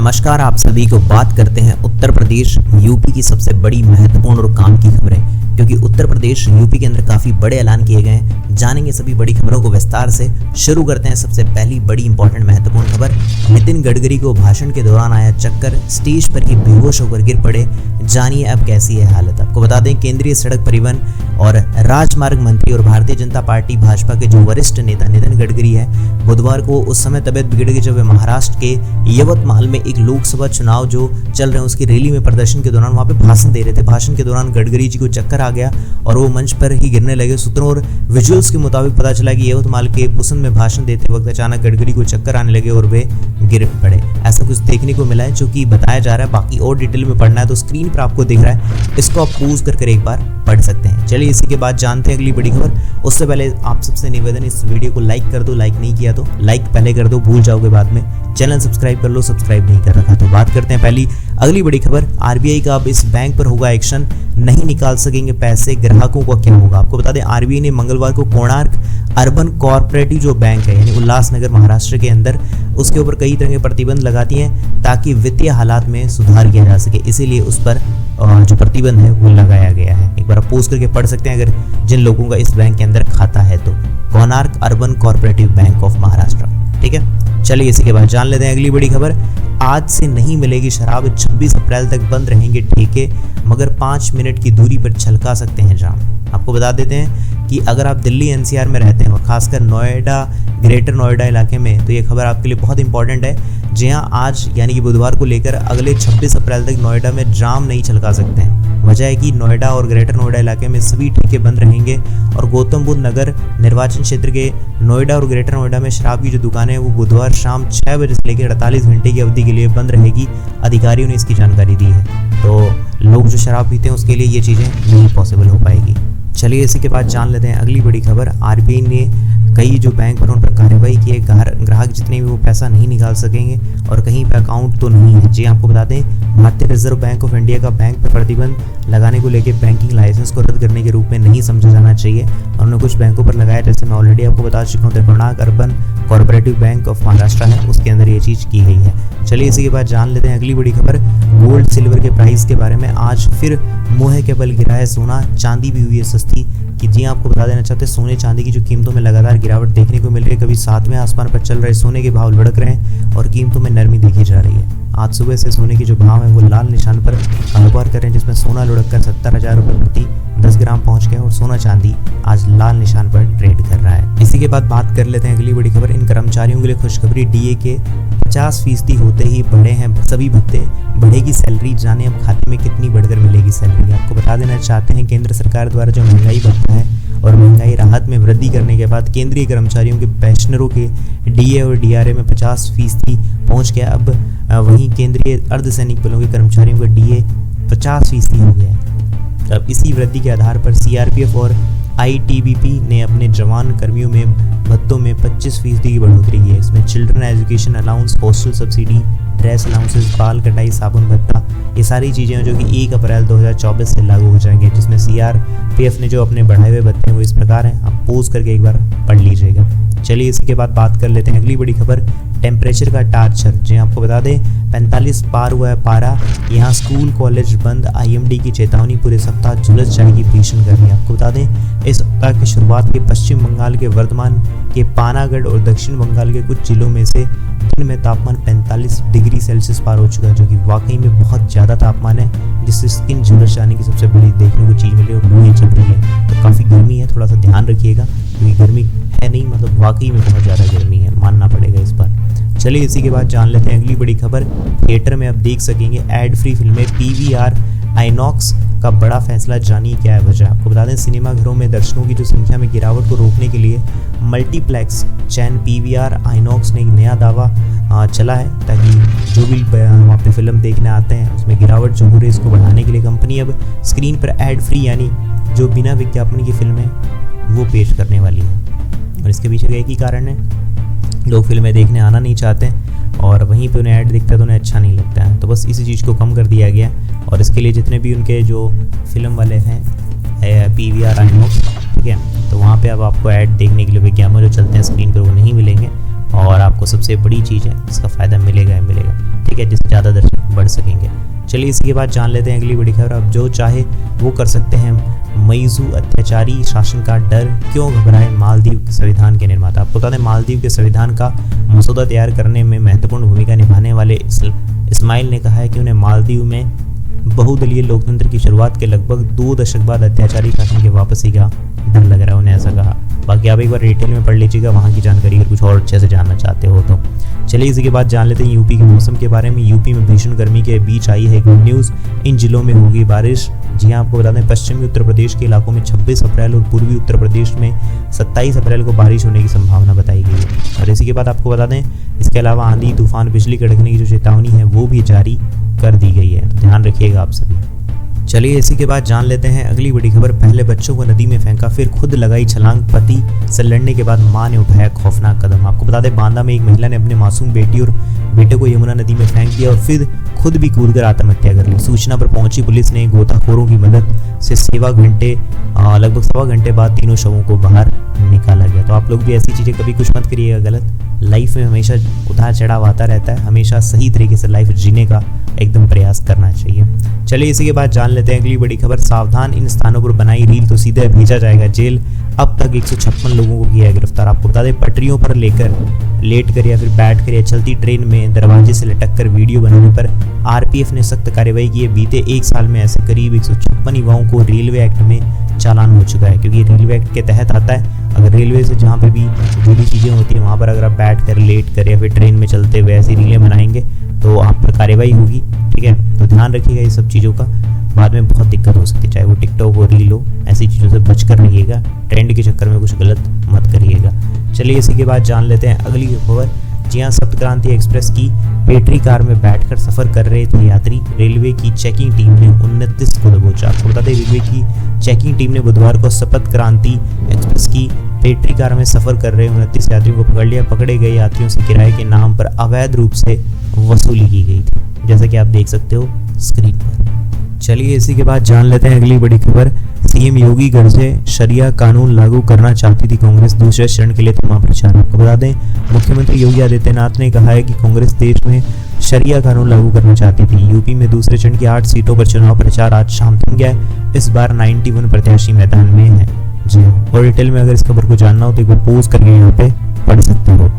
नमस्कार, आप सभी को बात करते हैं उत्तर प्रदेश यूपी की सबसे बड़ी महत्वपूर्ण और काम की खबरें, क्योंकि उत्तर प्रदेश यूपी के अंदर काफी बड़े ऐलान किए गए हैं। जानेंगे सभी बड़ी खबरों को विस्तार से। शुरू करते हैं सबसे पहली बड़ी इंपॉर्टेंट महत्वपूर्ण खबर। नितिन गडकरी को भाषण के दौरान आया चक्कर, स्टेज पर ही बेहोश होकर गिर पड़े। जानिए अब कैसी है हालत। आपको बता दें, केंद्रीय सड़क परिवहन और राजमार्ग मंत्री और भारतीय जनता पार्टी भाजपा के जो वरिष्ठ नेता नितिन गडकरी है, बुधवार को उस समय तबियत बिगड़ गई जब वे महाराष्ट्र के यवतमाल में एक लोकसभा चुनाव जो चल रहे हैं उसकी रैली में प्रदर्शन के दौरान वहां पे भाषण दे रहे थे। भाषण के दौरान गडकरी जी को चक्कर आ गया और वो मंच पर ही गिरने लगे। सूत्रों और विजुअल्स के मुताबिक पता चला कि यवतमाल के पुसन में भाषण देते वक्त अचानक गडकरी को चक्कर आने लगे और वे गिर पड़े। ऐसा कुछ देखने को मिला है जो कि बताया जा रहा है। बाकी और डिटेल में पढ़ना है तो स्क्रीन पर आपको दिख रहा है, इसको आप पॉज कर एक बार पढ़ सकते हैं। चलिए इसी के बाद जानते हैं अगली बड़ी खबर। उससे पहले आप सबसे निवेदन, इस वीडियो को लाइक कर दो, लाइक नहीं किया तो लाइक पहले कर दो, भूल जाओगे बाद में। चैनल सब्सक्राइब कर लो, सब्सक्राइब नहीं कर रखा तो। बात करते हैं पहली अगली बड़ी खबर। आरबीआई का अब इस बैंक पर होगा एक्शन, नहीं निकाल सकेंगे पैसे, ग्राहकों का क्या होगा। आपको बता दें, आरबीआई ने मंगलवार को कोणार्क अर्बन कोऑपरेटिव जो बैंक है यानी उल्लासनगर महाराष्ट्र के अंदर, उसके ऊपर कई तरह के प्रतिबंध लगाती हैं ताकि वित्तीय हालात में सुधार किया जा सके। इसीलिए उस पर जो प्रतिबंध है वो लगाया गया है। एक बार आप पोस्ट करके पढ़ सकते हैं अगर जिन लोगों का इस बैंक के अंदर खाता है तो। Konark urban cooperative bank of Maharashtra, ठीक है। चलिए इसी के बाद जान लेते हैं अगली बड़ी खबर। आज से नहीं मिलेगी शराब, 26 अप्रैल तक बंद रहेंगे ठेके, मगर 5 मिनट की दूरी पर छलका सकते हैं जाम। आपको बता देते हैं कि अगर आप दिल्ली एनसीआर में रहते हैं और खासकर नोएडा, ग्रेटर नोएडा इलाके में, तो ये खबर आपके लिए बहुत इंपॉर्टेंट है। जी हाँ, आज यानी कि बुधवार को लेकर अगले 26 अप्रैल तक नोएडा में जाम नहीं छलका सकते हैं। वजह है कि नोएडा और ग्रेटर नोएडा इलाके में सभी ठेके बंद रहेंगे और गौतम बुद्ध नगर निर्वाचन क्षेत्र के नोएडा और ग्रेटर नोएडा में शराब की जो दुकानें हैं वो बुधवार शाम 6 बजे से लेकर 48 घंटे की अवधि के लिए बंद रहेगी। अधिकारियों ने इसकी जानकारी दी है, तो लोग जो शराब पीते हैं उसके लिए ये चीज़ें नहीं पॉसिबल हो पाएगी। चलिए इसी के बाद जान लेते हैं अगली बड़ी खबर। आरबीआई ने कई जो बैंक पर उन पर कार्रवाई की है। ग्राहक जितने भी वो पैसा नहीं निकाल सकेंगे और कहीं पे अकाउंट तो नहीं है। जी आपको बता दें, भारतीय रिजर्व बैंक ऑफ इंडिया का बैंक पर प्रतिबंध लगाने को लेकर बैंकिंग लाइसेंस को रद्द करने के रूप में नहीं समझा जाना चाहिए। उन्होंने कुछ बैंकों पर लगाया, जैसे मैं ऑलरेडी आपको बता चुका हूँ, Konark urban cooperative bank of Maharashtra है, उसके अंदर ये चीज़ की गई है। चलिए इसी के बाद जान लेते हैं अगली बड़ी खबर। गोल्ड सिल्वर के प्राइस के बारे में। आज फिर मुँह के बल गिरा है सोना, चांदी भी हुई है सस्ती। कि जी आपको बता देना चाहते हैं, सोने चांदी की जो कीमतों में लगातार गिरावट देखने को मिल रही है। कभी 7वें आसमान पर चल रहे सोने के भाव लुढ़क रहे हैं और कीमतों में नरमी देखी जा रही है। आज सुबह से सोने की जो भाव है वो लाल निशान पर कारोबार कर रहे हैं, जिसमें सोना लुढ़क कर 70,000 रुपये प्रति 10 ग्राम पहुंच गया और सोना चांदी आज लाल निशान पर ट्रेड कर रहा है। इसी के बाद बात कर लेते हैं अगली बड़ी खबर। इन कर्मचारियों के लिए खुशखबरी, डीए के 50% होते ही बढ़े हैं सभी भत्ते, बढ़ेगी सैलरी। जाने अब खाते में कितनी बढ़कर मिलेगी सैलरी। आपको बता देना चाहते हैं, केंद्र सरकार द्वारा जो महंगाई भत्ता है और महंगाई राहत में वृद्धि करने के बाद केंद्रीय कर्मचारियों के पेंशनरों के डीए और डीआरए में 50% पहुंच गया। अब वहीं केंद्रीय अर्धसैनिक बलों के कर्मचारियों का डीए 50% हो गया है। अब इसी वृद्धि के आधार पर सीआरपीएफ और आईटीबीपी ने अपने जवान कर्मियों में भत्तों में 25% की बढ़ोतरी की है। इसमें children education allowance, hostel subsidy, dress allowances, बाल कटाई, साबुन भत्ता, ये सारी चीज़ें हैं जो कि 1 अप्रैल 2024 से लागू हो जाएंगे। जिसमें सीआरपीएफ ने जो अपने बढ़ाए हुए भत्ते हैं वो इस प्रकार हैं, आप पोज करके एक बार पढ़ लीजिएगा। चलिए इसी के बाद बात कर लेते हैं अगली बड़ी खबर। टेम्परेचर का टार्चर। जी आपको बता दें, 45 पार हुआ है पारा, यहाँ स्कूल कॉलेज बंद। आईएमडी की चेतावनी, पूरे सप्ताह झुलस जाएगी भीषण गर्मी। आपको बता दें, इस सप्ताह की शुरुआत के पश्चिम बंगाल के वर्धमान के पानागढ़ और दक्षिण बंगाल के कुछ जिलों में से दिन में तापमान 45 डिग्री सेल्सियस पार हो चुका है, जो कि वाकई में बहुत ज़्यादा तापमान है, जिससे स्किन झुलस जाने की सबसे बड़ी देखने को चीज़ मिली और लू चल रही है। तो काफ़ी गर्मी है, थोड़ा सा ध्यान रखिएगा, क्योंकि गर्मी है नहीं, मतलब वाकई में बहुत ज़्यादा गर्मी है, मानना पड़ेगा इस बार। चलिए इसी के बाद जान लेते हैं अगली बड़ी खबर। थिएटर में अब देख सकेंगे एड फ्री फिल्में, पीवीआर आइनॉक्स का बड़ा फैसला। जानिए क्या है वजह। आपको बता दें, सिनेमाघरों में दर्शकों की जो संख्या में गिरावट को रोकने के लिए मल्टीप्लेक्स चैन पीवीआर आइनॉक्स ने एक नया दावा चला है, ताकि जो भी वहाँ पे फिल्म देखने आते हैं उसमें गिरावट जो हो रही है इसको बढ़ाने के लिए कंपनी अब स्क्रीन पर एड फ्री यानी जो बिना विज्ञापन की फिल्में वो पेश करने वाली है। और इसके पीछे एक ही कारण है, लोग फिल्में देखने आना नहीं चाहते और वहीं पे उन्हें ऐड दिखता है तो उन्हें अच्छा नहीं लगता है। तो बस इसी चीज़ को कम कर दिया गया और इसके लिए जितने भी उनके जो फिल्म वाले हैं पीवीआर आइनॉक्स, ठीक है, तो वहाँ पे अब आपको ऐड देखने के लिए विज्ञापन जो चलते हैं स्क्रीन पर वो नहीं मिलेंगे और आपको सबसे बड़ी चीज़ है इसका फ़ायदा मिलेगा ही मिलेगा। ठीक है, जिससे ज़्यादा दर्शक बढ़ सकेंगे। चलिए इसके बाद जान लेते हैं अगली बड़ी खबर। अब जो चाहे वो कर सकते हैं, मईजू अत्याचारी शासन का डर क्यों घबराए मालदीव के संविधान के निर्माता। आपको बता दें, मालदीव के संविधान का मसौदा तैयार करने में महत्वपूर्ण भूमिका निभाने वाले इस्माइल ने कहा है कि उन्हें मालदीव में बहुदलीय लोकतंत्र की शुरुआत के लगभग 2 दशक बाद अत्याचारी शासन की वापसी का डर लग रहा है, उन्हें ऐसा कहा। बाकी आप एक बार डिटेल में पढ़ लीजिएगा वहाँ की जानकारी, अगर कुछ और अच्छे से जानना चाहते हो तो। चलिए इसी के बाद जान लेते हैं यूपी के मौसम के बारे में। यूपी में भीषण गर्मी के बीच आई है गुड न्यूज़, इन जिलों में होगी बारिश। जी हाँ, आपको बता दें, पश्चिमी उत्तर प्रदेश के इलाकों में 26 अप्रैल और पूर्वी उत्तर प्रदेश में 27 अप्रैल को बारिश होने की संभावना बताई गई है। और इसी के बाद आपको बता दें, इसके अलावा आंधी तूफान बिजली कड़कने की जो चेतावनी है वो भी जारी कर दी गई है, तो ध्यान रखिएगा आप सभी। चलिए इसी के बाद जान लेते हैं अगली बड़ी खबर। पहले बच्चों को नदी में फेंका, फिर खुद लगाई छलांग, पति से लड़ने के बाद मां ने उठाया खौफनाक कदम। आपको बता दें, बांदा में एक महिला ने अपने मासूम बेटी और बेटे को यमुना नदी में फेंक दिया और फिर खुद भी कूदकर आत्महत्या कर ली। सूचना पर पहुंची पुलिस ने गोताखोरों की मदद से लगभग सवा घंटे बाद तीनों शवों को बाहर निकाला गया। तो आप लोग भी ऐसी चीज़ें कभी कुछ मत करिएगा गलत। लाइफ में हमेशा उतार चढ़ाव आता रहता है, हमेशा सही तरीके से लाइफ जीने का एकदम प्रयास करना चाहिए। चलिए इसी के बाद जान लेते हैं अगली बड़ी खबर। सावधान, इन स्थानों पर बनाई रील तो सीधे भेजा जाएगा जेल। अब तक 156 लोगों को किया है गिरफ्तार। आपको बता दें, पटरियों पर लेट कर या फिर बैठ कर या चलती ट्रेन में दरवाजे से लटक कर वीडियो बनाने पर आरपीएफ ने सख्त कार्रवाई की है। बीते 1 साल में ऐसे करीब 156 युवाओं को रेलवे एक्ट में चालान हो चुका है, क्योंकि रेलवे एक्ट के तहत आता है। अगर रेलवे से जहाँ पे भी जो भी चीज़ें होती हैं वहाँ पर अगर आप बैठ कर, लेट कर या फिर ट्रेन में चलते हुए ऐसी रीलें बनाएंगे तो आप पर कार्रवाई होगी, ठीक है। तो ध्यान रखिएगा ये सब चीज़ों का, बाद में बहुत दिक्कत हो सकती है, चाहे वो टिकटॉक हो, रील हो, ऐसी चीज़ों से बच कर रहिएगा। ट्रेंड के चक्कर में कुछ गलत मत करिएगा। चलिए इसी के बाद जान लेते हैं अगली खबर। जी हाँ, सप्तक्रांति एक्सप्रेस की बैटरी कार में बैठकर सफर कर रहे थे यात्री, रेलवे की चेकिंग टीम ने 29 को दबोचा। आपको बता दें, रेलवे की चेकिंग टीम ने बुधवार को सप्त क्रांति एक्सप्रेस की बैटरी कार में सफर कर रहे 29 यात्रियों को पकड़ लिया। पकड़े गए यात्रियों से किराए के नाम पर अवैध रूप से वसूली की गई थी, जैसा कि आप देख सकते हो स्क्रीन पर। चलिए इसी के बाद जान लेते हैं अगली बड़ी खबर। सीएम योगी गरजे, शरिया कानून लागू करना चाहती थी कांग्रेस, दूसरे चरण के लिए थमा प्रचार। आपको बता दें, मुख्यमंत्री योगी आदित्यनाथ ने कहा है कि कांग्रेस देश में शरिया कानून लागू करना चाहती थी। यूपी में दूसरे चरण की 8 सीटों पर चुनाव प्रचार आज शाम थम गया है। इस बार 91 प्रत्याशी मैदान में है। जी और डिटेल में अगर इस खबर को जानना हो तो एक बार पॉज करके यहाँ पे पढ़ सकते हो।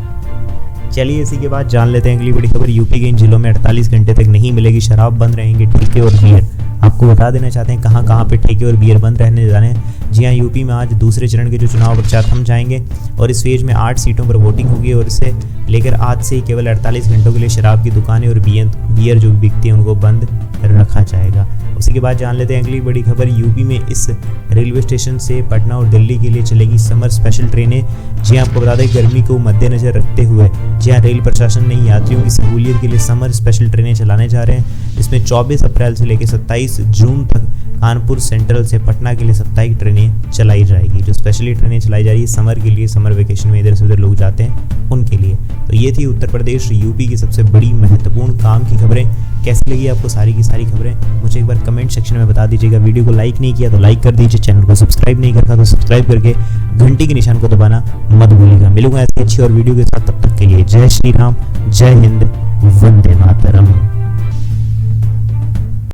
चलिए इसी के बाद जान लेते हैं अगली बड़ी खबर। यूपी के इन जिलों में 48 घंटे तक नहीं मिलेगी शराब, बंद रहेंगे ठेके और बियर। आपको बता देना चाहते हैं कहाँ कहाँ पे ठेके और बियर बंद रहने जाने। जी हाँ, यूपी में आज दूसरे चरण के जो चुनाव प्रचार थम जाएंगे और इस फेज में 8 सीटों पर वोटिंग होगी और इसे लेकर आज से ही केवल 48 घंटों के लिए शराब की दुकानें और बियर जो भी बिकती हैं उनको बंद रखा जाएगा। उसी के बाद जान लेते हैं अगली बड़ी खबर। यूपी में इस रेलवे स्टेशन से पटना और दिल्ली के लिए चलेगी समर स्पेशल ट्रेनें। जी आपको बता दें, गर्मी को मद्देनजर रखते हुए जी हाँ, रेल प्रशासन ने यात्रियों की सहूलियत के लिए समर स्पेशल ट्रेनें चलाने जा रहे हैं। इसमें 24 अप्रैल से लेकर 27 जून तक कानपुर सेंट्रल से पटना के लिए साप्ताहिक ट्रेनें चलाई जाएगी। जो स्पेशली ट्रेनें चलाई जा रही है समर के लिए, समर वेकेशन में इधर से उधर लोग जाते हैं उनके लिए। तो ये थी उत्तर प्रदेश यूपी की सबसे बड़ी महत्वपूर्ण काम की खबरें। कैसी लगी आपको सारी की सारी खबरें मुझे एक बार कमेंट सेक्शन में बता दीजिएगा। वीडियो को लाइक नहीं किया तो लाइक कर दीजिए, चैनल को सब्सक्राइब नहीं करता तो सब्सक्राइब करके घंटी के निशान को दबाना मत भूलिएगा। मिलूंगा ऐसी अच्छी और वीडियो के साथ, तब तक के लिए जय श्री राम, जय हिंद, वंदे मातरम।